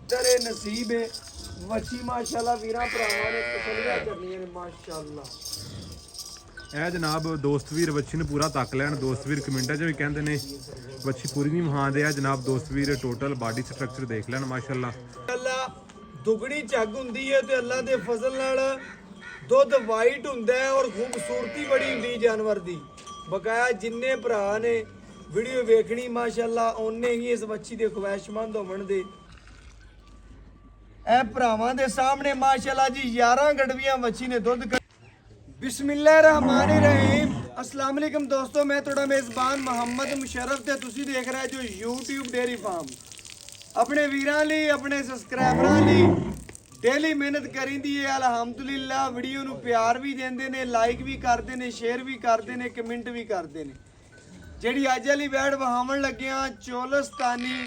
तेरे नसीब है वची माशाल्लाह वीरां भरावां ने तसल्लियां करनियां ने माशाल्लाह। ਇਹ ਜਨਾਬ ਦੋਸਤ ਵੀਰ ਵੱਛੀ ਨੂੰ ਪੂਰਾ ਤੱਕ ਲੈਣ। ਦੋਸਤ ਵੀਰ ਕਮੈਂਟਾਂ 'ਚ ਵੀ ਕਹਿੰਦੇ ਨੇ ਵੱਛੀ ਪੂਰੀ ਨਹੀਂ ਮਹਾਂਦੇ ਆ ਜਨਾਬ। ਦੋਸਤ ਵੀਰ ਟੋਟਲ ਬਾਡੀ ਸਟਰਕਚਰ ਦੇਖ ਲੈਣ ਮਾਸ਼ਾਅੱਲਾ। ਅੱਲਾ ਦੁਗਣੀ ਝੱਗ ਹੁੰਦੀ ਹੈ ਤੇ ਅੱਲਾ ਦੇ ਫਜ਼ਲ ਨਾਲ ਦੁੱਧ ਵਾਈਟ ਹੁੰਦਾ ਹੈ ਔਰ ਖੂਬਸੂਰਤੀ ਬੜੀ ਹੁੰਦੀ ਜਾਨਵਰ ਦੀ। ਬਕਾਇਆ ਜਿੰਨੇ ਭਰਾ ਨੇ ਵੀਡੀਓ ਵੇਖਣੀ ਮਾਸ਼ਾਅੱਲਾ ਉਹਨੇ ਹੀ ਇਸ ਵੱਛੀ ਦੇ ਖਵਾਇਸ਼ਮੰਦ ਹੋਵਣ ਦੇ। ਇਹ ਭਰਾਵਾਂ ਦੇ ਸਾਹਮਣੇ ਮਾਸ਼ਾਅੱਲਾ ਜੀ 11 ਗੜਵੀਆਂ ਵੱਛੀ ਨੇ ਦੁੱਧ। ਬਿਸਮਿल्लाहिर्रहमानिर्रहीम अस्सलाम वालेकुम दोस्तों, मैं थोड़ा मेज़बान मोहम्मद मुशर्रफ ते तुसी देख रहे जो YouTube डेयरी फार्म अपने वीरां ਲਈ अपने ਸਬਸਕ੍ਰਾਈਬਰਾਂ ਲਈ ਡੇਲੀ ਮਿਹਨਤ ਕਰੀਂਦੀ ਹੈ। ਅਲਹਮਦੁਲਿਲਾ ਵੀਡੀਓ ਨੂੰ ਪਿਆਰ ਵੀ ਦਿੰਦੇ ਨੇ, ਲਾਈਕ ਵੀ ਕਰਦੇ ਨੇ, ਸ਼ੇਅਰ ਵੀ ਕਰਦੇ ਨੇ, ਕਮੈਂਟ ਵੀ ਕਰਦੇ ਨੇ। ਜਿਹੜੀ ਅੱਜ ਵਾਲੀ ਵੈੜ ਵਹਾਵਣ ਲੱਗਿਆ ਚੋਲਸਤਾਨੀ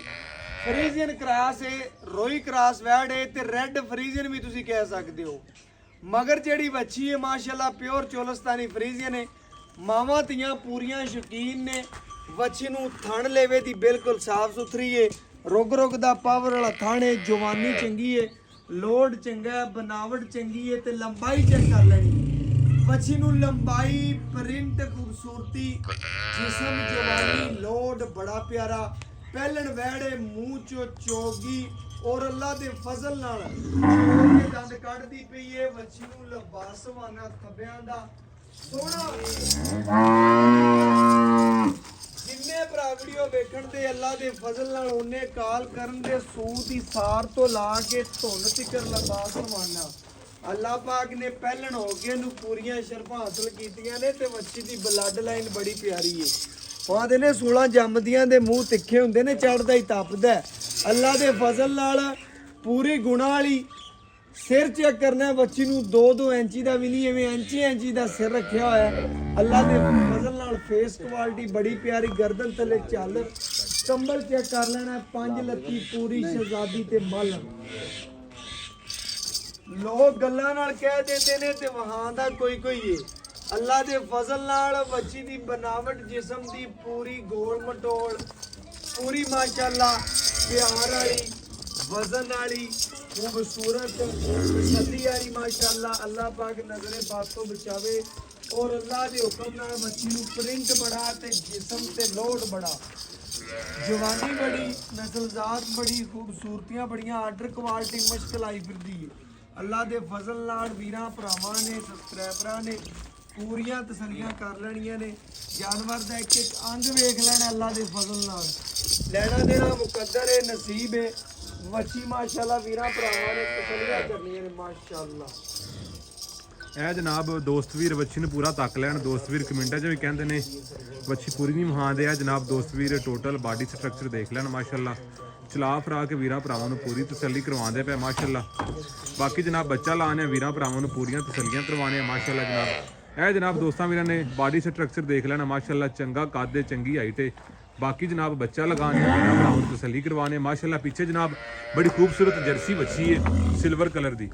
ਫਰੀਜ਼ੀਅਨ ਕ੍ਰਾਸ ਹੈ, ਰੋਈ ਕ੍ਰਾਸ ਵੈੜ ਹੈ ਤੇ ਰੈੱਡ ਫਰੀਜ਼ੀਅਨ ਵੀ ਤੁਸੀਂ ਕਹਿ ਸਕਦੇ ਹੋ। मगर ਜਿਹੜੀ ਵੱਛੀ ਹੈ ਮਾਸ਼ਾਅੱਲਾ ਪਿਓਰ ਚੋਲਸਤਾਨੀ ਫਰੀਜ਼ੀਅਨ ਹੈ। ਮਾਵਾਂ ਧੀਆਂ ਪੂਰੀਆਂ ਸ਼ੌਕੀਨ ਨੇ। ਵੱਛੀ ਨੂੰ ਥਣ ਲੇਵੇ ਦੀ ਬਿਲਕੁਲ ਸਾਫ ਸੁਥਰੀ ਹੈ। ਰੁਗ ਦਾ ਪਾਵਰ ਵਾਲਾ ਥਣ ਹੈ। ਜਵਾਨੀ ਚੰਗੀ ਹੈ, ਲੋਡ ਚੰਗਾ ਹੈ, ਬਨਾਵਟ ਚੰਗੀ ਹੈ ਤੇ ਲੰਬਾਈ ਚੈੱਕ ਕਰ ਲੈਣੀ। ਵੱਛੀ ਨੂੰ ਲੰਬਾਈ, ਪ੍ਰਿੰਟ, ਖੂਬਸੂਰਤੀ, ਜਿਸਮ, ਜਵਾਨੀ, ਲੋਡ ਬੜਾ ਪਿਆਰਾ। ਪਹਿਲਣ ਵਹਿੜੇ ਮੂੰਹ ਚੋਂ ਚੋਗੀ और अल्लाह दे फजल नाल छोटे दंद कढ़दी पई है। वच्छी नूं लबासवाना खब्बियां दा सोहना जिन्ने भरा वीडियो वेखण दे अल्लाह दे फजल नाल ओने काल करन दे सूत दी सार तो ला के धुन तिकर लबासवाना अल्लाह पाक ने पहलण हो के नूं पूरियां शरफां हासिल कीतियां ने ते वच्छी दी ब्लड लाइन बड़ी प्यारी है। कहते ने 16 जमदियां दे मूँह तिखे हुंदे ने, चढ़दा ही तपदा। अल्लाह दे फजल नाल पूरी गुणा वाली सिर चेक करना बच्ची नूं 2-2 इंची का भी नहीं, एवं इंची का सिर रखा होया। अल्लाह दे फजल नाल फेस क्वालिटी बड़ी प्यारी। गर्दन थले चल कंबल चेक कर लेना। 5 लत्ती पूरी शहजादी ते मल। लोग गल्लां नाल कह देंदे ने ते वहां दा कोई है। अल्लाह दे फजल नाल बच्ची दी बनावट जिस्म दी पूरी गोल मटोल, पूरी माशाअल्लाह प्यार वाली, वजन वाली, खूबसूरत, तसल्ली वाली माशाअल्लाह। अल्लाह पाक नजरे बात तो बचावे और अल्लाह दे हुक्म नाल बच्ची नूं प्रिंट बड़ा ते जिस्म ते लोड बड़ा, जवानी बड़ी, नस्लजात बड़ी, खूबसूरतियां बड़ियां, आर्डर क्वालिटी मुश्किल आई फिरदी है। अल्लाह दे फजल नाल वीरां भरावां ने, सबसक्राइबरां ने पूरियां तसल्लियां कर लेनियां ने। जानवर दा एक एक अंग वेख लेना अल्लाह दे फजल नाल। लेना देना मुकद्दर है, नसीब है। वच्छी माशाअल्लाह वीरां भरावां ने तसल्लियां करनियां ने माशाअल्लाह। ਇਹ ਜਨਾਬ ਦੋਸਤ ਵੀਰ ਵੱਛੀ ਨੂੰ ਪੂਰਾ ਤੱਕ ਲੈਣ। ਦੋਸਤ ਵੀਰ ਕਮੈਂਟਾਂ 'ਚ ਵੀ ਕਹਿੰਦੇ ਨੇ ਵੱਛੀ ਪੂਰੀ ਨਹੀਂ ਮਹਾਂਦੇ ਆ ਜਨਾਬ। ਦੋਸਤ ਵੀਰ ਟੋਟਲ ਬਾਡੀ ਸਟਰਕਚਰ ਦੇਖ ਲੈਣ ਮਾਸ਼ਾਅੱਲਾ। ਚਲਾ ਫਰਾ ਕੇ ਵੀਰਾਂ ਭਰਾਵਾਂ ਨੂੰ ਪੂਰੀ ਤਸੱਲੀ ਕਰਵਾਉਂਦੇ ਪਏ ਮਾਸ਼ਾਅੱਲਾ। ਬਾਕੀ ਜਨਾਬ ਬੱਚਾ ਲਾਣੇ ਵੀਰਾਂ ਭਰਾਵਾਂ ਨੂੰ ਪੂਰੀਆਂ ਤਸੱਲੀਆਂ ਕਰਵਾਉਣੇ ਆ ਮਾਸ਼ਾਅੱਲਾ ਜਨਾਬ। ਇਹ ਜਨਾਬ ਦੋਸਤਾਂ ਵੀਰਾਂ ਨੇ ਬਾਡੀ ਸਟਰਕਚਰ ਦੇਖ ਲੈਣਾ ਮਾਸ਼ਾਅੱਲਾ। ਚੰਗਾ ਕੱਦ, ਚੰਗੀ ਹਾਈਟ ਹੈ। बाकी जनाब बच्चा लगाने भरावां नूं तसल्ली करवाने माशाअल्लाह। पीछे जनाब बड़ी खूबसूरत जर्सी बच्ची है सिल्वर कलर दी।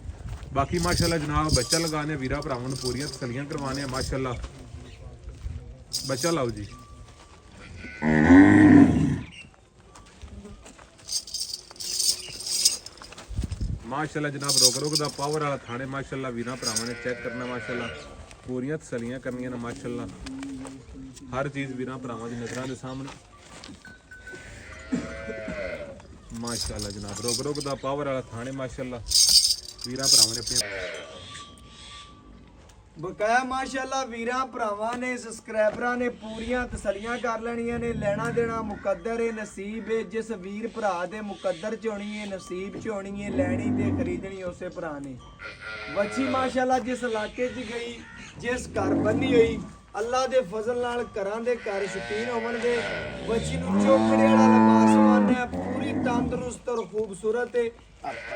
बाकी माशाअल्लाह जनाब बच्चा लगाने वीरा भरावां नूं पूरियां तसल्लियां करवाने माशाअल्लाह। बच्चा लाओ जी। माशाअल्लाह जनाब रोक दा पावर वाला थाने माशाअल्लाह वीरा भरावां ने चेक करना माशाअल्लाह। पूरियां तसल्लियां करनियां ने माशाअल्लाह। हर चीज़ वीरां भरावां दी नज़रां दे सामने माशाअल्लाह जनाब रोक दा पावर वाला थाने माशाअल्लाह। वीरां भरावां ने अपने बकाया माशाअल्लाह वीरां भरावां ने, सबसक्राइबरां ने पूरियां तसल्लियां कर लेनियां ने। लेना देना मुकद्दर है, नसीब है। जिस वीर भरा दे मुकद्दर च होनी है, नसीब च होनी है। लैनी ते खरीदनी उसे भरा ने। वच्छी माशाअल्लाह जिस इलाके च गई, जिस घर बनी हुई, अल्लाह दे फजल नाल घरां दे घर शौकीन होवणगे। वच्छी नूं चौकड़े वाला लबासवान है, पूरी तंदुरुस्त और खूबसूरत है।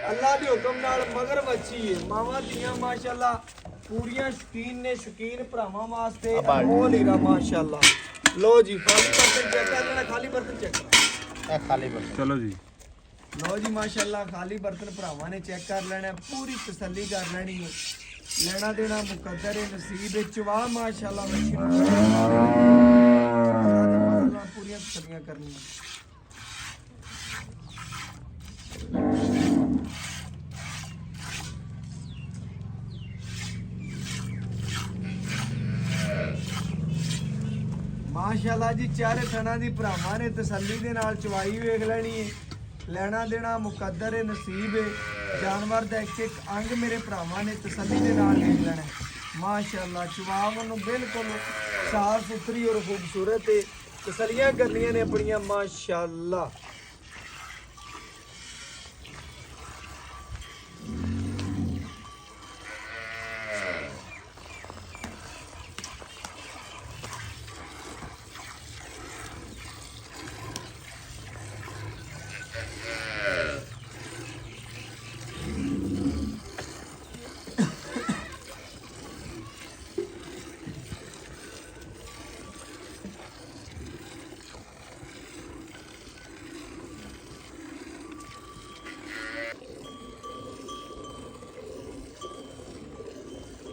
अल्लाह दे हुक्म नाल मगर वच्छी है। मावां धीआं माशाअल्लाह पूरियां शौकीन ने। शौकीन भरावां वास्ते अनमोल हीरा माशाअल्लाह। लो जी खाली बर्तन चेक कर लेना। खाली बर्तन चेक करो। खाली बर्तन चलो जी। लो जी माशाअल्लाह खाली बर्तन भरावां ने चेक कर लेना, पूरी तसल्ली कर लेनी है। लेना देना मुकद्दर है, नसीब है। चवा माशाअल्लाह पूरियां तसल्लियां करनी। ਮਾਸ਼ਾਅੱਲਾ ਜੀ ਚਾਰੇ ਥਣਾ ਦੀ ਭਰਾਵਾਂ ਨੇ ਤਸੱਲੀ ਦੇ ਨਾਲ ਚਵਾਈ ਵੇਖ ਲੈਣੀ ਹੈ। ਲੈਣਾ ਦੇਣਾ ਮੁਕੱਦਰ ਹੈ, ਨਸੀਬ ਹੈ। ਜਾਨਵਰ ਦਾ ਇੱਕ ਇੱਕ ਅੰਗ ਮੇਰੇ ਭਰਾਵਾਂ ਨੇ ਤਸੱਲੀ ਦੇ ਨਾਲ ਵੇਖ ਲੈਣਾ ਹੈ। ਮਾਸ਼ਾਅੱਲਾ ਚਵਾਵਾਂ ਨੂੰ ਬਿਲਕੁਲ ਸਾਫ ਸੁਥਰੀ ਔਰ ਖੂਬਸੂਰਤ ਹੈ। ਤਸੱਲੀਆਂ ਕਰਨੀਆਂ ਨੇ ਆਪਣੀਆਂ ਮਾਸ਼ਾਅੱਲਾ।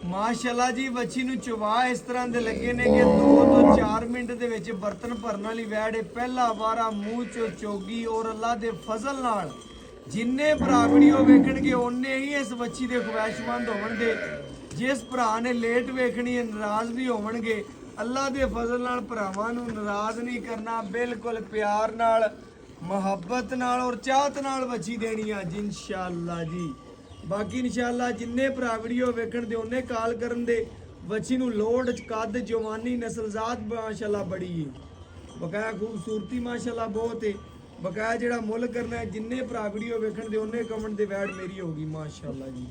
ਮਾਸ਼ਾਅੱਲਾ ਜੀ ਵੱਛੀ ਨੂੰ ਚਵਾ ਇਸ ਤਰ੍ਹਾਂ ਦੇ ਲੱਗੇ ਨੇ ਕਿ 2 ਤੋਂ 4 ਮਿੰਟ ਦੇ ਵਿੱਚ ਬਰਤਨ ਭਰਨ ਵਾਲੀ ਵੈੜ ਹੈ। ਪਹਿਲਾ ਵਾਰਾ ਮੂੰਹ ਚੋਂ ਚੋਗੀ ਔਰ ਅੱਲਾ ਦੇ ਫਜ਼ਲ ਨਾਲ ਜਿੰਨੇ ਭਰਾ ਵੀਡੀਓ ਵੇਖਣਗੇ ਉਹਨੇ ਹੀ ਇਸ ਵੱਛੀ ਦੇ ਖੁਆਇਸ਼ਮੰਦ ਹੋਣਗੇ। ਜਿਸ ਭਰਾ ਨੇ ਲੇਟ ਵੇਖਣੀ ਹੈ ਨਾਰਾਜ਼ ਵੀ ਹੋਣਗੇ। ਅੱਲਾ ਦੇ ਫਜ਼ਲ ਨਾਲ ਭਰਾਵਾਂ ਨੂੰ ਨਾਰਾਜ਼ ਨਹੀਂ ਕਰਨਾ, ਬਿਲਕੁਲ ਪਿਆਰ ਨਾਲ ਮੁਹੱਬਤ ਨਾਲ ਔਰ ਚਾਹਤ ਨਾਲ ਵੱਛੀ ਦੇਣੀ ਆ ਜੀ ਇਨਸ਼ਾਅੱਲਾ ਜੀ। ਬਾਕੀ ਇਨਸ਼ਾਅੱਲਾ ਜਿੰਨੇ ਭਰਾ ਵੀਡੀਓ ਵੇਖਣ ਦੇ ਉਹਨੇ ਕਾਲ ਕਰਨ ਦੇ। ਵੱਛੀ ਨੂੰ ਲੋੜ ਕੱਦ ਜਵਾਨੀ ਨਸਲਜ਼ਾਤ ਮਾਸ਼ਾਅੱਲਾ ਬੜੀ ਹੈ। ਬਕਾਇਆ ਖੂਬਸੂਰਤੀ ਮਾਸ਼ਾਅੱਲਾ ਬਹੁਤ ਹੈ। ਬਕਾਇਆ ਜਿਹੜਾ ਮੁੱਲ ਕਰਨਾ ਹੈ ਜਿੰਨੇ ਭਰਾ ਵੀਡੀਓ ਵੇਖਣ ਦੇ ਉਹਨੇ ਕਮੈਂਟ ਦੇ ਵੈੜ ਮੇਰੀ ਹੋਗੀ ਮਾਸ਼ਾਅੱਲਾ ਜੀ।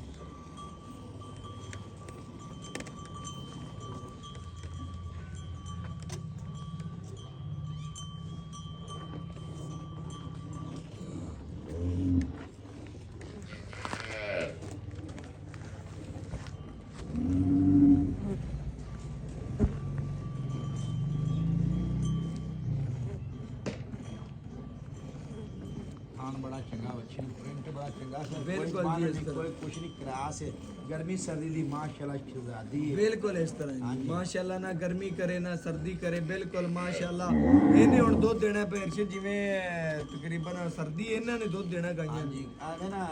बड़ा चंगा बच्चे प्रिंट बड़ा चंगा सर बिल्कुल कोई जी, इस तरह। कोई कुछ नहीं क्रास है गर्मी सर्दी दी माशाल्लाह शहजादी है ਬਿਲਕੁਲ ਇਸ ਤਰ੍ਹਾਂ हाँ ਜੀ जी। ਮਾਸ਼ਾਅੱਲਾ ਨਾ ਗਰਮੀ ਕਰੇ ਨਾ ਸਰਦੀ ਕਰੇ ਬਿਲਕੁਲ ਮਾਸ਼ਾਅੱਲਾ। ਇਹਨੇ ਹੁਣ ਦੁੱਧ ਦੇਣਾ ਪੈਰਸ਼ ਜਿਵੇਂ ਤਕਰੀਬਨ ਸਰਦੀ ਇਹਨਾਂ ਨੇ ਦੁੱਧ ਦੇਣਾ ਗਾਈਆਂ हाँ ਜੀ। जी आवे ना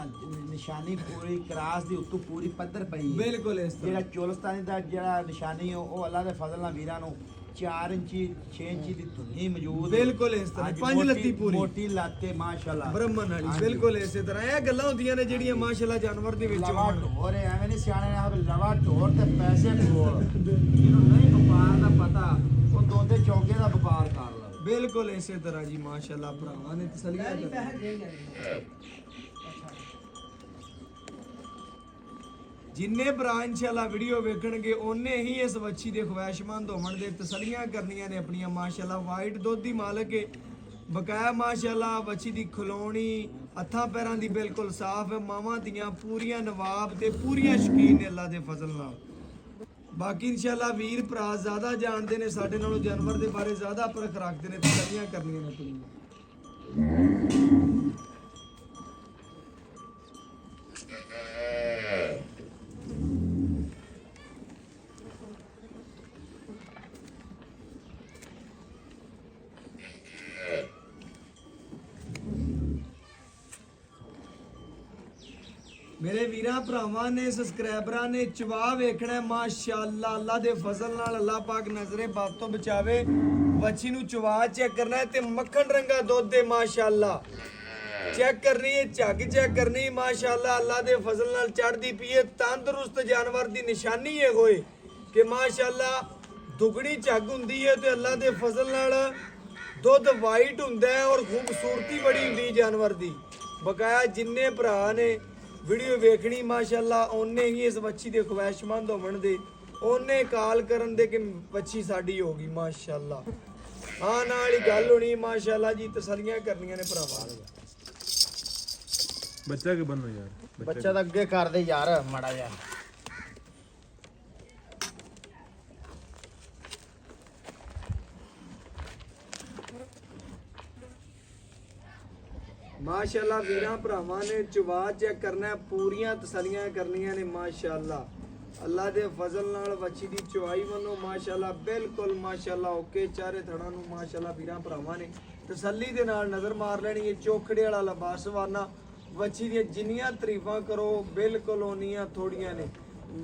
निशानी पूरी क्रास दी उत्तों पूरी पत्थर पई है। ਬਿਲਕੁਲ ਇਸ ਜਿਹੜਾ ਤਰ੍ਹਾਂ ਚੋਲਸਤਾਨੀ ਦਾ ਜਿਹੜਾ ਨਿਸ਼ਾਨੀ ਹੈ ਉਹ ਅੱਲਾ ਦੇ ਫਜ਼ਲ ਨਾਲ ਵੀਰਾਂ ਨੂੰ 4 ਇੰਚੀ 6 ਇੰਚੀ ਦੀ ਧੁਨੀ ਮੌਜੂਦ ਹੈ। ਬਿਲਕੁਲ ਇਸ ਤਰ੍ਹਾਂ ਹਾਂਜੀ, 5 ਮੋਟੀ- ਲੱਤੀ ਪੂਰੀ ਮੋਟੀ ਲੱਤ ਹੈ ਮਾਸ਼ਾਅੱਲਾ ਬ੍ਰਹਮਣ ਵਾਲੀ ਹਾਂਜੀ। ਬਿਲਕੁਲ ਇਸੇ ਤਰ੍ਹਾਂ ਇਹ ਗੱਲਾਂ ਹੁੰਦੀਆਂ ਨੇ ਜਿਹੜੀਆਂ ਮਾਸ਼ਾਅੱਲਾ ਜਾਨਵਰ ਦੇ ਵਿੱਚ ਲਵਾ ਹੋਣ। ਢੋਰ ਹੈ, ਐਵੇਂ ਨਹੀਂ ਸਿਆਣੇ ਨੇ ਆਖਦੇ ਲਵਾ ਢੋਰ ਤੇ ਪੈਸੇ ਢੋਰ। ਜਿਹਨੂੰ ਨਹੀਂ ਵਪਾਰ ਦਾ ਪਤਾ ਉਹ ਦੋਦੇ ਚੌਕੇ ਦਾ ਵਪਾਰ ਕਰ ਲਵੇ। ਬਿਲਕੁਲ ਇਸੇ ਤਰ੍ਹਾਂ ਜੀ ਮਾਸ਼ਾਅੱਲਾ ਭਰਾਵਾਂ ਨੇ ਤਸੱਲੀਆਂ ਕਰ ਜਿੰਨੇ ਭਰਾ ਇਨਸ਼ਾਅੱਲਾ ਵੀਡੀਓ ਵੇਖਣਗੇ ਉਹਨੇ ਹੀ ਇਸ ਵੱਛੀ ਦੇ ਖੁਆਇਸ਼ਮੰਦ ਹੋਣ ਦੇ ਤਸੱਲੀਆਂ ਕਰਨੀਆਂ ਨੇ ਆਪਣੀਆਂ ਮਾਸ਼ਾਅੱਲਾ। ਵਾਈਟ ਦੁੱਧ ਦੀ ਮਾਲਕ ਹੈ ਬਕਾਇਆ ਮਾਸ਼ਾਅੱਲਾ। ਵੱਛੀ ਦੀ ਖਲੋਣੀ ਹੱਥਾਂ ਪੈਰਾਂ ਦੀ ਬਿਲਕੁਲ ਸਾਫ਼ ਹੈ। ਮਾਵਾਂ ਦੀਆਂ ਪੂਰੀਆਂ ਨਵਾਬ ਤੇ ਪੂਰੀਆਂ ਸ਼ਕੀਨ ਨੇ ਅੱਲਾ ਦੇ ਫਜ਼ਲ ਨਾਲ। ਬਾਕੀ ਇਨਸ਼ਾਅੱਲਾ ਵੀਰ ਭਰਾ ਜ਼ਿਆਦਾ ਜਾਣਦੇ ਨੇ ਸਾਡੇ ਨਾਲੋਂ ਜਾਨਵਰ ਦੇ ਬਾਰੇ ਜ਼ਿਆਦਾ ਪਰਖ ਰੱਖਦੇ ਨੇ ਤਸੱਲੀਆਂ ਕਰਨੀਆਂ ਨੇ ਆਪਣੀਆਂ। ਮੇਰੇ ਵੀਰਾਂ ਭਰਾਵਾਂ ਨੇ ਸਬਸਕ੍ਰਾਈਬਰਾਂ ਨੇ ਚਵਾ ਵੇਖਣਾ ਹੈ ਮਾਸ਼ਾਅੱਲਾ। ਅੱਲਾ ਦੇ ਫਜ਼ਲ ਨਾਲ ਅੱਲਾ ਪਾਕ ਨਜ਼ਰੇ ਬਾਤ ਤੋਂ ਬਚਾਵੇ। ਵੱਛੀ ਨੂੰ ਚਵਾ ਚੈੱਕ ਕਰਨਾ ਹੈ ਤੇ ਮੱਖਣ ਰੰਗਾ ਦੁੱਧ ਦੇ ਮਾਸ਼ਾਅੱਲਾ ਚੈੱਕ ਕਰਨੀ ਹੈ, ਝੱਗ ਚੈੱਕ ਕਰਨੀ ਮਾਸ਼ਾਅੱਲਾ। ਅੱਲਾ ਦੇ ਫਜ਼ਲ ਨਾਲ ਚੜਦੀ ਪਈ ਤੰਦਰੁਸਤ ਜਾਨਵਰ ਦੀ ਨਿਸ਼ਾਨੀ ਇਹ ਹੋਏ ਕਿ ਮਾਸ਼ਾਅੱਲਾ ਦੁਗਣੀ ਝੱਗ ਹੁੰਦੀ ਹੈ ਤੇ ਅੱਲਾ ਦੇ ਫਜ਼ਲ ਨਾਲ ਦੁੱਧ ਵਾਈਟ ਹੁੰਦਾ ਹੈ ਔਰ ਖੂਬਸੂਰਤੀ ਬੜੀ ਹੁੰਦੀ ਜਾਨਵਰ ਦੀ। ਬਕਾਇਆ ਜਿੰਨੇ ਭਰਾ ਨੇ ਵੀਡੀਓ ਵੇਖਣੀ ਮਾਸ਼ਾਅੱਲਾ ਉਹਨੇ ਹੀ ਇਸ ਵੱਛੀ ਦੇ ਖੁਆਇਸ਼ਮੰਦ ਹੋਣ ਦੇ, ਉਹਨੇ ਕਾਲ ਕਰਨ ਦੇ ਕਿ ਵੱਛੀ ਸਾਡੀ ਹੋ ਗਈ ਮਾਸ਼ਾਅੱਲਾ। ਹਾਂ ਨਾਲ ਹੀ ਗੱਲ ਹੋਣੀ ਮਾਸ਼ਾਅੱਲਾ ਜੀ। ਤਸੱਲੀਆਂ ਕਰਨੀਆਂ ਨੇ ਭਰਾਵਾਂ। ਬੱਚਾ ਕਿ ਬੰਨੋ ਯਾਰ ਬੱਚਾ ਤਾਂ ਅੱਗੇ ਕਰਦੇ ਯਾਰ ਮਾੜਾ ਜਿਹਾ। ਮਾਸ਼ਾਅੱਲਾ ਵੀਰਾਂ ਭਰਾਵਾਂ ਨੇ ਚਵਾ ਚੈੱਕ ਕਰਨਾ ਹੈ, ਪੂਰੀਆਂ ਤਸੱਲੀਆਂ ਕਰਨੀਆਂ ਨੇ ਮਾਸ਼ਾਅੱਲਾ। ਅੱਲਾ ਦੇ ਫਜ਼ਲ ਨਾਲ ਵੱਛੀ ਦੀ ਚਵਾਈ ਵੱਲੋਂ ਮਾਸ਼ਾਅੱਲਾ ਬਿਲਕੁਲ ਮਾਸ਼ਾਅੱਲਾ ਓਕੇ। ਚਾਰੇ ਥੜਾਂ ਨੂੰ ਮਾਸ਼ਾਅੱਲਾ ਵੀਰਾਂ ਭਰਾਵਾਂ ਨੇ ਤਸੱਲੀ ਦੇ ਨਾਲ ਨਜ਼ਰ ਮਾਰ ਲੈਣੀ ਹੈ। ਚੋਖੜੇ ਵਾਲਾ ਲਬਾਸਵਾਨਾ ਵੱਛੀ ਦੀਆਂ ਜਿੰਨੀਆਂ ਤਾਰੀਫਾਂ ਕਰੋ ਬਿਲਕੁਲ ਓਨੀਆਂ ਥੋੜੀਆਂ ਨੇ।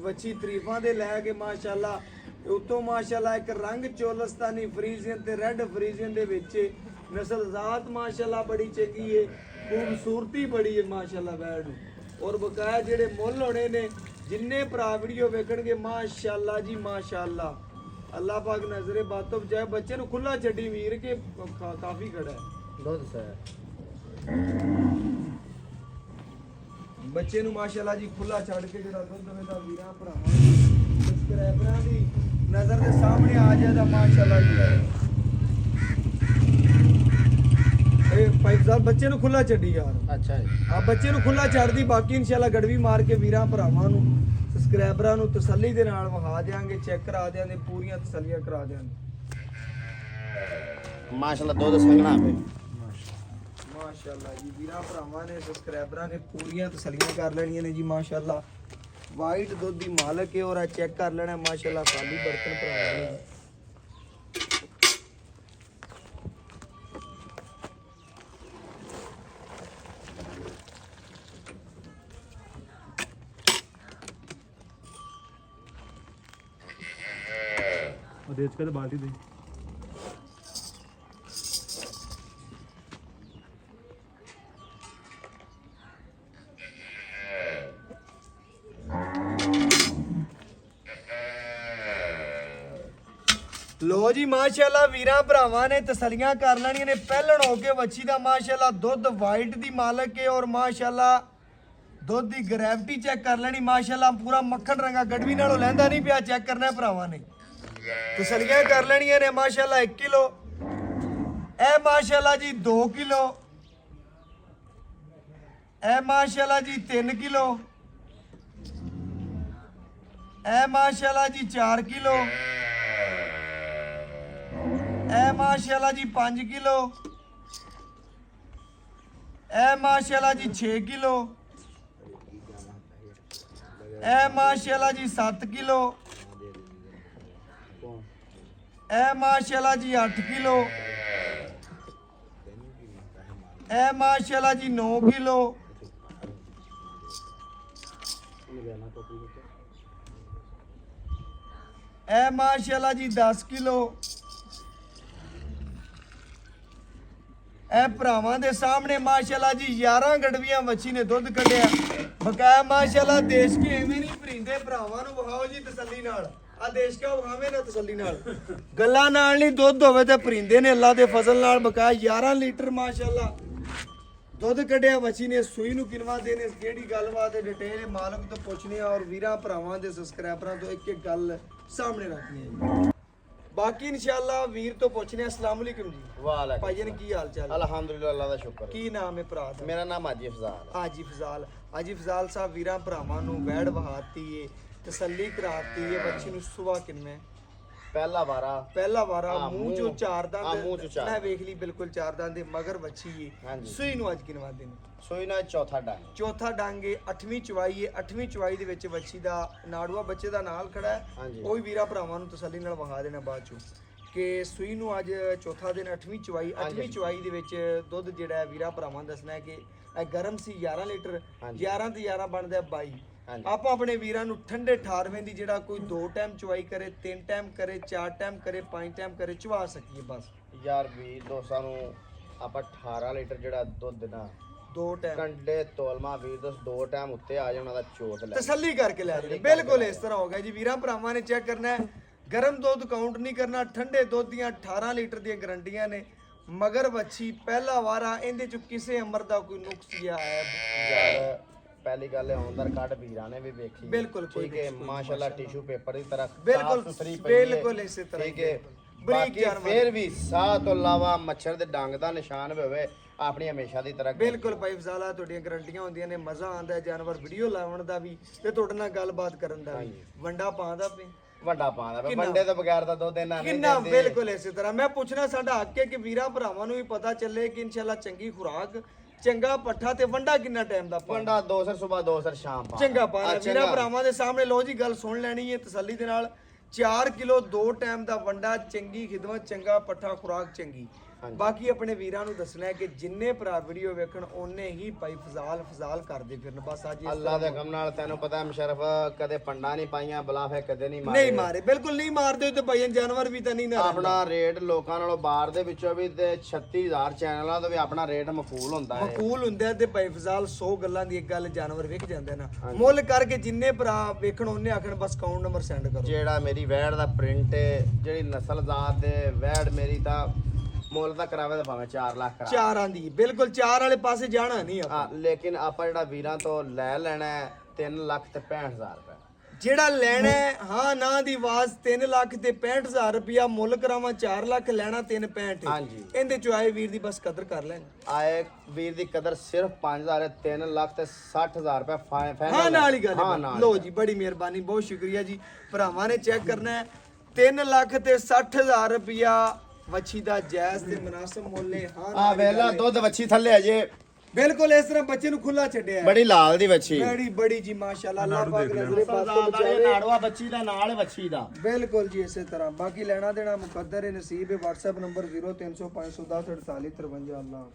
ਵੱਛੀ ਤਾਰੀਫਾਂ ਦੇ ਲੈ ਕੇ ਮਾਸ਼ਾਅੱਲਾ ਉਤੋਂ ਮਾਸ਼ਾਅੱਲਾ ਇੱਕ ਰੰਗ ਚੋਲਸਤਾਨੀ ਫਰੀਜ਼ੀਅਨ ਤੇ ਰੈੱਡ ਫਰੀਜ਼ੀਅਨ ਦੇ ਵਿੱਚ ਨਸਲ ਜ਼ਾਤ ਮਾਸ਼ਾਅੱਲਾ ਬੜੀ ਚੰਗੀ ਹੈ, ਖੂਬਸੂਰਤੀ ਬੜੀ ਹੈ ਮਾਸ਼ਾਅੱਲਾ ਵੈੜ ਨੂੰ। ਔਰ ਬਕਾਇਆ ਜਿਹੜੇ ਮੁੱਲ ਹੋਣੇ ਨੇ ਜਿੰਨੇ ਭਰਾ ਵੀਡੀਓ ਵੇਖਣਗੇ ਮਾਸ਼ਾਅੱਲਾ ਜੀ ਮਾਸ਼ਾਅੱਲਾ, ਅੱਲਾਹ ਪਾਕ ਨਜ਼ਰੇ ਬਾਤੋਂ ਬਚਾਏ। ਬੱਚੇ ਨੂੰ ਖੁੱਲਾ ਛੱਡੀ ਵੀਰ ਕੇ ਕਾਫੀ ਖੜਾ ਹੈ ਦੁੱਧ ਸਰ ਬੱਚੇ ਨੂੰ ਮਾਸ਼ਾਅੱਲਾ ਜੀ ਖੁੱਲਾ ਛੱਡ ਕੇ ਜਿਹੜਾ ਦੁੱਧ ਹੋਵੇਗਾ ਵੀਰਾਂ ਭਰਾਵਾਂ ਸਬਸਕ੍ਰਾਈਬਰਾਂ ਦੀ ਨਜ਼ਰ ਦੇ ਸਾਹਮਣੇ ਆ ਜਾਏਗਾ ਮਾਸ਼ਾਅੱਲਾ ਜੀ। ਇਹ ਭਾਈ ਸਾਹਿਬ ਬੱਚੇ ਨੂੰ ਖੁੱਲਾ ਛੱਡੀ ਯਾਰ। ਅੱਛਾ ਜੀ ਆ ਬੱਚੇ ਨੂੰ ਖੁੱਲਾ ਛੱਡਦੀ, ਬਾਕੀ ਇਨਸ਼ਾਅੱਲਾ ਗੜਵੀ ਮਾਰ ਕੇ ਵੀਰਾਂ ਭਰਾਵਾਂ ਨੂੰ ਸਬਸਕ੍ਰਾਈਬਰਾਂ ਨੂੰ ਤਸੱਲੀ ਦੇ ਨਾਲ ਵਿਖਾ ਦਿਆਂਗੇ, ਚੈੱਕ ਕਰਾ ਦਿਆਂਗੇ, ਪੂਰੀਆਂ ਤਸੱਲੀਆਂ ਕਰਾ ਦਿਆਂਗੇ। ਮਾਸ਼ਾਅੱਲਾ ਦੁੱਧ ਸੰਘਣਾ ਪਏ ਮਾਸ਼ਾਅੱਲਾ ਜੀ ਵੀਰਾਂ ਭਰਾਵਾਂ ਨੇ ਸਬਸਕ੍ਰਾਈਬਰਾਂ ਨੇ ਪੂਰੀਆਂ ਤਸੱਲੀਆਂ ਕਰ ਲੈਣੀਆਂ ਨੇ ਜੀ ਮਾਸ਼ਾਅੱਲਾ। ਵਾਈਟ ਦੁੱਧ ਦੀ ਮਾਲਕ ਹੈ ਔਰ ਆ ਚੈੱਕ ਕਰ ਲੈਣਾ ਮਾਸ਼ਾਅੱਲਾ ਖਾਲੀ ਬਰਤਨ ਭਰਾਵਾਂ ਨੇ। ਉਹਦੇ ਚ ਕਦੇ ਬਾਲਟੀ ਦੇ ਲੋ ਜੀ ਮਾਸ਼ਾਅੱਲਾ ਵੀਰਾਂ ਭਰਾਵਾਂ ਨੇ ਤਸੱਲੀਆਂ ਕਰ ਲੈਣੀਆਂ ਨੇ। ਪਹਿਲਣ ਹੋ ਕੇ ਵੱਛੀ ਦਾ ਮਾਸ਼ਾਅੱਲਾ ਦੁੱਧ ਵਾਈਟ ਦੀ ਮਾਲਕ ਹੈ ਔਰ ਮਾਸ਼ਾਅੱਲਾ ਦੁੱਧ ਦੀ ਗ੍ਰੈਵਿਟੀ ਚੈੱਕ ਕਰ ਲੈਣੀ ਮਾਸ਼ਾਅੱਲਾ। ਪੂਰਾ ਮੱਖਣ ਰੰਗਾ ਗੜਵੀ ਨਾਲੋਂ ਲੈਂਦਾ ਨਹੀਂ ਪਿਆ, ਚੈੱਕ ਕਰਨਾ ਭਰਾਵਾਂ ਨੇ। ਤਸੱਲੀਆਂ ਕਰ ਲੈਣੀਆਂ ਨੇ ਮਾਸ਼ਾਅੱਲਾ। 1 ਕਿਲੋ ਇਹ ਮਾਸ਼ਾਅੱਲਾ ਜੀ 2 ਕਿਲੋ ਇਹ ਮਾਸ਼ਾਅੱਲਾ ਜੀ 3 ਕਿਲੋ ਇਹ ਮਾਸ਼ਾਅੱਲਾ ਜੀ 4 ਕਿਲੋ ਇਹ ਮਾਸ਼ਾਅੱਲਾ ਜੀ 5 ਕਿਲੋ ਇਹ ਮਾਸ਼ਾਅੱਲਾ ਜੀ 6 ਕਿਲੋ ਇਹ ਮਾਸ਼ਾਅੱਲਾ ਜੀ 7 ਕਿਲੋ ਇਹ ਮਾਸ਼ਾਅੱਲਾ ਜੀ 8 ਕਿਲੋ ਇਹ ਮਾਸ਼ਾਅੱਲਾ ਜੀ 9 ਕਿਲੋ ਇਹ ਮਾਸ਼ਾਅੱਲਾ ਜੀ 10 ਕਿਲੋ ਇਹ ਭਰਾਵਾਂ ਦੇ ਸਾਹਮਣੇ ਮਾਸ਼ਾਅੱਲਾ ਜੀ 11 ਗੜਵੀਆਂ ਵੱਛੀ ਨੇ ਦੁੱਧ ਕੱਢਿਆ ਬਕਾਇਆ ਮਾਸ਼ਾਅੱਲਾ। ਦੇਸ਼ ਕੇ ਐਵੇਂ ਨਹੀਂ ਭਰਿੰਦੇ ਭਰਾਵਾਂ ਨੂੰ ਵਿਖਾਓ ਜੀ ਤਸੱਲੀ ਨਾਲ। ਆ ਦੇਸ਼ ਕਾ ਵਿਖਾਵੇ ਨਾ ਤਸੱਲੀ ਨਾਲ, ਗੱਲਾਂ ਨਾਲ ਨਹੀਂ ਦੁੱਧ ਹੋਵੇ ਤੇ ਭਰਿੰਦੇ ਨੇ ਅੱਲਾ ਦੇ ਫਜ਼ਲ ਨਾਲ। ਬਕਾਇਆ 11 ਲੀਟਰ ਮਾਸ਼ਾਅੱਲਾ ਦੁੱਧ ਕੱਢਿਆ ਵੱਛੀ ਨੇ। ਸੂਈ ਨੂੰ ਕਿਨਵਾ ਦੇਣੇ ਕਿਹੜੀ ਗੱਲਬਾਤ ਹੈ ਡਿਟੇਲ ਮਾਲਕ ਤੋਂ ਪੁੱਛਣੀ ਆ ਔਰ ਵੀਰਾਂ ਭਰਾਵਾਂ ਦੇ ਸਬਸਕ੍ਰਾਈਬਰਾਂ ਤੋਂ ਇੱਕ ਇੱਕ ਗੱਲ ਸਾਹਮਣੇ ਰੱਖਣੀ ਹੈ। ਬਾਕੀ ਇਨਸ਼ਾਅੱਲਾ ਵੀਰ ਤੋਂ ਪੁੱਛਨੇ। अस्सलाम वालेकुम जी। ਵਾਲੇਕੁਮ ਭਾਈ ਜਨ ਕੀ ਹਾਲ ਚਾਲ ਹੈ? ਅਲਹਮਦੁਲਿਲਾ ਅੱਲਾਹ ਦਾ ਸ਼ੁਕਰ। ਕੀ ਨਾਮ ਹੈ ਭਰਾ ਦਾ? ਮੇਰਾ ਨਾਮ ਹਾਜੀ ਅਫਜ਼ਾਲ। ਹਾਜੀ ਫਜ਼ਾਲ। ਹਾਜੀ ਫਜ਼ਾਲ ਸਾਹਿਬ ਵੀਰਾਂ ਭਰਾਵਾਂ ਨੂੰ ਵੈੜ ਵਹਾਤੀ ਏ, ਤਸੱਲੀ ਕਰਾਤੀ ਏ। ਬੱਚੀ ਨੂੰ ਸੁਬਾ ਕਿੰਨੇ ਪਹਿਲਾ ਵਾਰਾ ਮੂੰਹ ਚੋਂ ਚਾਰ ਦੰਦ ਮੂੰਹ ਚੋਂ ਚਾਰ। ਮੈਂ ਵੇਖ ਲਈ ਬਿਲਕੁਲ ਚਾਰ ਦੰਦ ਦੇ ਮਗਰ ਬੱਚੀ ਏ। ਹਾਂਜੀ। ਸੂਈ ਨੂੰ ਅੱਜ ਕਿਨਵਾ ਦਿਨ? ਸੋਈ ਨਾਲ ਚੌਥਾ ਡੰਗ। ਚੌਥਾ ਡੰਗ ਏ। 8ਵੀਂ ਚਵਾਈ ਏ। 8ਵੀਂ ਚਵਾਈ ਦੇ ਵਿੱਚ ਬੱਚੀ ਦਾ ਨਾੜੂਆ ਬੱਚੇ ਦਾ ਨਾਲ ਖੜਾ ਹੈ। ਹਾਂਜੀ। ਉਹ ਵੀ ਵੀਰਾਂ ਭਰਾਵਾਂ ਨੂੰ ਤਸੱਲੀ ਨਾਲ ਵਹਾ ਦੇਣਾ ਬਾਅਦ ਚੋਂ ਕਿ ਸੂਈ ਨੂੰ ਅੱਜ ਚੌਥਾ ਦਿਨ 8ਵੀਂ ਚਵਾਈ। 8ਵੀਂ ਚਵਾਈ ਦੇ ਵਿੱਚ ਦੁੱਧ ਜਿਹੜਾ ਹੈ ਵੀਰਾਂ ਭਰਾਵਾਂ ਦੱਸਣਾ ਹੈ ਕਿ ਇਹ ਗਰਮ ਸੀ 11 ਲੀਟਰ। 11 ਤੇ 11 ਬਣਦਾ 22। ਆਪਾਂ ਆਪਣੇ ਵੀਰਾਂ ਨੂੰ ਠੰਡੇ 18ਵੇਂ ਦੀ ਜਿਹੜਾ ਕੋਈ 2 ਟਾਈਮ ਚਵਾਈ ਕਰੇ, 3 ਟਾਈਮ ਕਰੇ, 4 ਟਾਈਮ ਕਰੇ, 5 ਟਾਈਮ ਕਰੇ, ਚਵਾ ਸਕੀਏ ਬਸ। ਯਾਰ ਵੀ ਦੋਸਤਾਂ ਨੂੰ ਆਪਾਂ 18 ਲੀਟਰ ਜਿਹੜਾ ਦੁੱਧ ਨਾ 2 ਟਾਈਮ ਕੰਡੇ ਤੋਲਮਾ ਵੀਰ ਦੋਸਤ 2 ਟਾਈਮ ਉੱਤੇ ਆ ਜਾਣਾ ਦਾ ਚੋਟ ਲੈ ਤਸੱਲੀ ਕਰਕੇ ਲੈ ਜਾਣੇ। ਬਿਲਕੁਲ ਇਸ ਤਰ੍ਹਾਂ ਹੋ ਗਿਆ ਜੀ। ਵੀਰਾਂ ਭਰਾਵਾਂ ਨੇ ਚੈੱਕ ਕਰਨਾ ਹੈ, ਗਰਮ ਦੁੱਧ ਕਾਊਂਟ ਨਹੀਂ ਕਰਨਾ। ਠੰਡੇ ਦੁੱਧ ਦੀਆਂ 18 ਲੀਟਰ ਦੀਆਂ ਗਰੰਟੀਆਂ ਨੇ। ਮਗਰ ਵੱਛੀ ਪਹਿਲਾ ਵਾਰਾ, ਇਹਦੇ ਚ ਕਿਸੇ ਅਮਰ ਦਾ ਕੋਈ ਨੁਕਸ ਜਾਂ ਹੈ ਯਾਰ ਪਹਿਲੀ ਗੱਲ ਹੈ ਆਉਂਦਰ ਕੱਢ ਵੀਰਾਂ ਨੇ ਵੀ ਵੇਖੀ। ਬਿਲਕੁਲ ਠੀਕ ਹੈ ਮਾਸ਼ਾਅੱਲਾ ਟਿਸ਼ੂ ਪੇਪਰ ਦੀ ਤਰ੍ਹਾਂ ਬਿਲਕੁਲ ਸੁਥਰੀ ਪਈ ਹੈ। ਬਿਲਕੁਲ ਇਸੇ ਤਰ੍ਹਾਂ ਠੀਕ ਹੈ ਬਰੀਕ ਬਾਕੀ ਜਾਨਵਰ ਫਿਰ ਵੀ ਸਾਹ ਤੋਂ ਇਲਾਵਾ ਮੱਛਰ ਦੇ ਡੰਗ ਦਾ ਨਿਸ਼ਾਨ ਵੀ ਹੋਵੇ ਆਪਣੀ ਹਮੇਸ਼ਾ ਦੀ ਤਰ੍ਹਾਂ ਬਿਲਕੁਲ ਭਾਈ ਫਜ਼ਾਲਾ ਤੁਹਾਡੀਆਂ ਗਰੰਟੀਆਂ ਹੁੰਦੀਆਂ ਨੇ। ਮਜ਼ਾ ਆਉਂਦਾ ਹੈ ਜਾਨਵਰ ਵੀਡੀਓ ਲਾਉਣ ਦਾ ਵੀ ਤੇ ਤੁਹਾਡੇ ਨਾਲ ਗੱਲਬਾਤ ਕਰਨ ਦਾ ਵੀ। ਵੰਡਾ ਪਾਉਂਦਾ ਪਏ ਵੱਡਾ ਪਾਉਂਦਾ ਵੰਡੇ ਤੋਂ ਬਗੈਰ ਤਾਂ ਦੁੱਧ ਇਹਨਾਂ ਨਹੀਂ ਕਿੰਨਾ ਦਿੰਦੇ। ਬਿਲਕੁਲ ਇਸੇ ਤਰ੍ਹਾਂ ਮੈਂ ਪੁੱਛਣਾ ਸਾਡਾ ਹੱਕ ਹੈ ਕਿ ਵੀਰਾਂ ਭਰਾਵਾਂ ਨੂੰ ਵੀ ਪਤਾ ਚੱਲੇ ਕਿ ਇਨਸ਼ਾਅੱਲਾ ਚੰਗੀ ਖੁਰਾਕ, ਚੰਗਾ ਪੱਠਾ ਤੇ ਵੰਡਾ ਕਿੰਨਾ ਟਾਈਮ ਦਾ ਪਾਉਣਾ। ਵੰਡਾ 2 ਸਰ ਸਵੇਰ 2 ਸਰ ਸ਼ਾਮ ਪਾ ਚੰਗਾ ਪਾਣਾ ਵੀਰਾਂ ਭਰਾਵਾਂ ਦੇ ਸਾਹਮਣੇ। ਲੋ ਜੀ ਗੱਲ ਸੁਣ ਲੈਣੀ ਹੈ ਤਸੱਲੀ ਦੇ ਨਾਲ। 4 ਕਿਲੋ 2 ਟਾਈਮ ਦਾ ਵੰਡਾ, ਚੰਗੀ ਖਿਦਮਤ, ਚੰਗਾ ਪੱਠਾ, ਖੁਰਾਕ ਚੰਗੀ। ਬਾਕੀ ਆਪਣੇ ਵੀਰਾਂ ਨੂੰ ਦੱਸਣਾ ਹੈ ਕਿ ਜਿੰਨੇ ਭਰਾ ਵੀਡੀਓ ਵੇਖਣ ਉਹਨੇ ਹੀ ਭਾਈ ਫਜ਼ਾਲ ਕਰਦੇ ਫਿਰਨ। ਬਸ ਅੱਜ ਅੱਲਾ ਦੇ ਹੁਕਮ ਨਾਲ ਤੈਨੂੰ ਪਤਾ ਮੁਸ਼ਰਫ ਕਦੇ ਪੰਡਾ ਨਹੀਂ ਪਾਈਆਂ ਬਲਾਫੇ ਕਦੇ ਨਹੀਂ ਨਹੀਂ ਮਾਰੇ, ਬਿਲਕੁਲ ਨਹੀਂ ਮਾਰਦੇ ਤੇ ਭਾਈ ਜਾਨਵਰ ਵੀ ਤਾਂ ਨਹੀਂ ਨਾ ਆਪਣਾ ਰੇਟ ਲੋਕਾਂ ਨਾਲੋਂ ਬਾਹਰ ਦੇ ਵਿੱਚੋਂ ਵੀ ਤੇ 36000 ਚੈਨਲਾਂ ਤੋਂ ਵੀ ਆਪਣਾ ਰੇਟ ਮਕਬੂਲ ਹੁੰਦਾ ਹੈ। ਮਕਬੂਲ ਹੁੰਦਾ ਤੇ ਭਾਈ ਫਜ਼ਾਲ 100 ਗੱਲਾਂ ਦੀ ਇੱਕ ਗੱਲ ਜਾਨਵਰ ਵਿਕ ਜਾਂਦੇ ਨਾ। ਮੁੱਲ ਕਰਕੇ ਜਿੰਨੇ ਭਰਾ ਵੇਖਣ ਉਹਨੇ ਆਖਣ ਬਸ ਅਕਾਊਂਟ ਨੰਬਰ ਸੈਂਡ ਕਰੋ। ਜਿਹੜਾ ਮੇਰੀ ਵੈੜ ਦਾ ਪ੍ਰਿੰਟ ਹੈ, ਜਿਹੜੀ ਨਸਲਜ਼ਾਤ ਹੈ ਵੈੜ ਮੇਰੀ ਤਾਂ ਮੁੱਲ ਤਾਂ ਕਰਾਵੇ ਤਾਂ ਭਾਵੇਂ 4 ਲੱਖ ਕਰਾ। ਚਾਰਾਂ ਦੀ ਬਿਲਕੁਲ 4 ਵਾਲੇ ਪਾਸੇ ਜਾਣਾ ਨਹੀਂ ਆਪਾਂ। ਹਾਂ ਲੇਕਿਨ ਆਪਾਂ ਜਿਹੜਾ ਵੀਰਾਂ ਤੋਂ ਲੈ ਲੈਣਾ ਹੈ 3 ਲੱਖ ਤੇ 65000 ਰੁਪਏ। ਜਿਹੜਾ ਲੈਣਾ ਹੈ, ਹਾਂ ਨਾ ਦੀ ਆਵਾਜ਼ 3 ਲੱਖ ਤੇ 65000 ਰੁਪਇਆ ਮੁੱਲ ਕਰਾਵਾਂ 4 ਲੱਖ ਲੈਣਾ 365। ਹਾਂਜੀ ਇਹਦੇ ਚੋਂ ਆਏ ਵੀਰ ਦੀ ਬਸ ਕਦਰ ਕਰ ਲੈਣ। ਆਏ ਵੀਰ ਦੀ ਕਦਰ ਸਿਰਫ 5000 ਹੈ, 3 ਲੱਖ ਤੇ 60000 ਰੁਪਏ ਫਾਈਨਲ। ਹਾਂ ਨਾਲ ਹੀ ਗੱਲ ਹਾਂ, ਹੈ। ਨਾਲ ਲੋ ਜੀ ਬੜੀ ਮਿਹਰਬਾਨੀ, ਬਹੁਤ ਸ਼ੁਕਰੀਆ ਜੀ। ਭਰਾਵਾਂ ਨੇ ਚੈੱਕ ਕਰਨਾ ਹੈ 3 ਲੱਖ ਤੇ 60000 ਰੁਪਇਆ ਵੱਛੀ ਦਾ ਜਾਇਜ਼ ਤੇ ਮੁਨਾਸਬ ਮੁੱਲ ਹੈ। ਹਾਂ ਆ ਵੇਲਾ ਦੁੱਧ ਵੱਛੀ ਥੱਲੇ ਅਜੇ ਬਿਲਕੁਲ ਇਸ ਤਰ੍ਹਾਂ ਬੱਚੇ ਨੂੰ ਖੁੱਲਾ ਛੱਡਿਆ ਹੈ। ਬੜੀ ਲਾਲ ਦੀ ਵੱਛੀ ਬੜੀ ਜੀ ਮਾਸ਼ਾਅੱਲਾ, ਅੱਲਾਹ ਪਾਕ ਨਜ਼ਰੇ ਪਾਸੇ ਸਰਦਾਰ ਬਚਾਵੇ। ਨਾੜਵਾ ਬੱਚੀ ਦਾ ਨਾਲ ਵੱਛੀ ਦਾ ਬਿਲਕੁਲ ਜੀ ਇਸੇ ਤਰ੍ਹਾਂ। ਬਾਕੀ ਲੈਣਾ ਦੇਣਾ ਮੁਕੱਦਰ ਹੈ, ਨਸੀਬ ਹੈ। WhatsApp number 0300 510 4853। ਅੱਲਾਹ